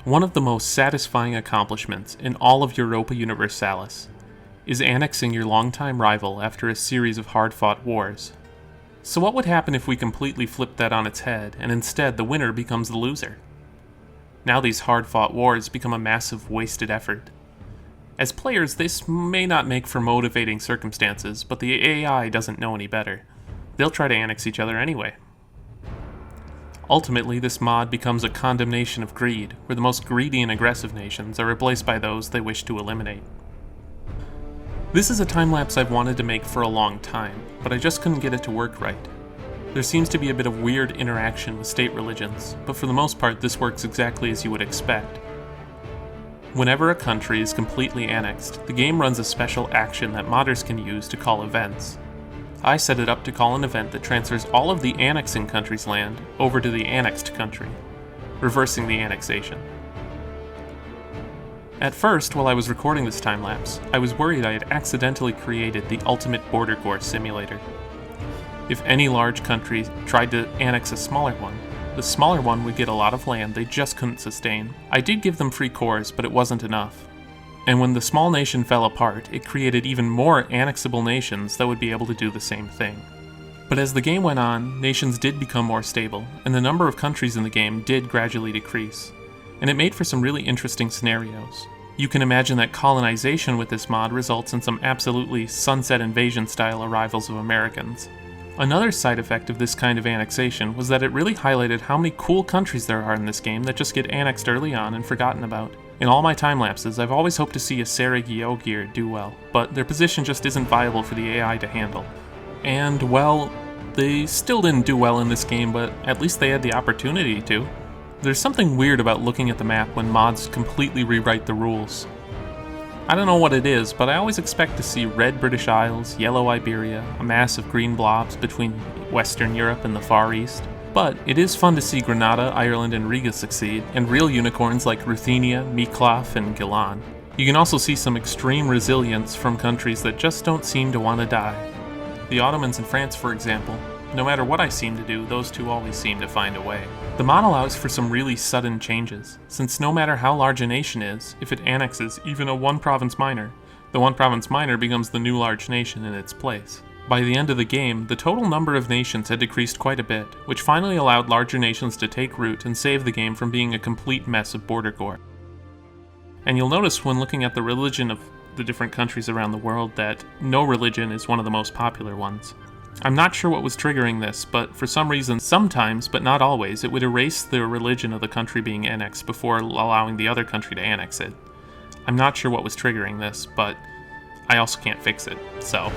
One of the most satisfying accomplishments in all of Europa Universalis is annexing your longtime rival after a series of hard-fought wars. So what would happen if we completely flipped that on its head, and instead the winner becomes the loser? Now these hard-fought wars become a massive wasted effort. As players, this may not make for motivating circumstances, but the AI doesn't know any better. They'll try to annex each other anyway. Ultimately, this mod becomes a condemnation of greed, where the most greedy and aggressive nations are replaced by those they wish to eliminate. This is a time-lapse I've wanted to make for a long time, but I just couldn't get it to work right. There seems to be a bit of weird interaction with state religions, but for the most part this works exactly as you would expect. Whenever a country is completely annexed, the game runs a special action that modders can use to call events. I set it up to call an event that transfers all of the annexing country's land over to the annexed country, reversing the annexation. At first, while I was recording this time-lapse, I was worried I had accidentally created the ultimate border war simulator. If any large country tried to annex a smaller one, the smaller one would get a lot of land they just couldn't sustain. I did give them free cores, but it wasn't enough. And when the small nation fell apart, it created even more annexable nations that would be able to do the same thing. But as the game went on, nations did become more stable, and the number of countries in the game did gradually decrease. And it made for some really interesting scenarios. You can imagine that colonization with this mod results in some absolutely Sunset Invasion-style arrivals of Americans. Another side effect of this kind of annexation was that it really highlighted how many cool countries there are in this game that just get annexed early on and forgotten about. In all my time-lapses, I've always hoped to see a Sergi do well, but their position just isn't viable for the AI to handle. And, well, they still didn't do well in this game, but at least they had the opportunity to. There's something weird about looking at the map when mods completely rewrite the rules. I don't know what it is, but I always expect to see red British Isles, yellow Iberia, a mass of green blobs between Western Europe and the Far East. But it is fun to see Grenada, Ireland, and Riga succeed, and real unicorns like Ruthenia, Miklov, and Gilan. You can also see some extreme resilience from countries that just don't seem to want to die. The Ottomans and France, for example. No matter what I seem to do, those two always seem to find a way. The mod allows for some really sudden changes, since no matter how large a nation is, if it annexes even a one-province minor, the one-province minor becomes the new large nation in its place. By the end of the game, the total number of nations had decreased quite a bit, which finally allowed larger nations to take root and save the game from being a complete mess of border gore. And you'll notice when looking at the religion of the different countries around the world that no religion is one of the most popular ones. I'm not sure what was triggering this, but for some reason, sometimes, but not always, it would erase the religion of the country being annexed before allowing the other country to annex it. I'm not sure what was triggering this, but I also can't fix it, so.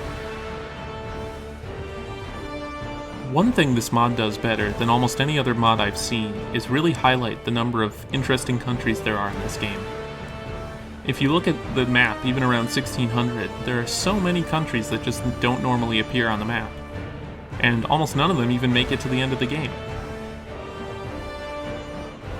One thing this mod does better than almost any other mod I've seen is really highlight the number of interesting countries there are in this game. If you look at the map, even around 1600, there are so many countries that just don't normally appear on the map. And almost none of them even make it to the end of the game.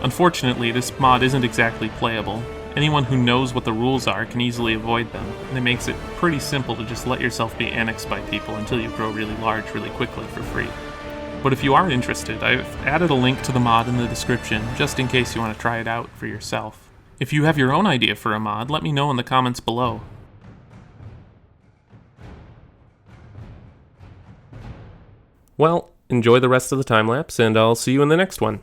Unfortunately, this mod isn't exactly playable. Anyone who knows what the rules are can easily avoid them, and it makes it pretty simple to just let yourself be annexed by people until you grow really large really quickly for free. But if you are interested, I've added a link to the mod in the description, just in case you want to try it out for yourself. If you have your own idea for a mod, let me know in the comments below. Well, enjoy the rest of the time-lapse, and I'll see you in the next one.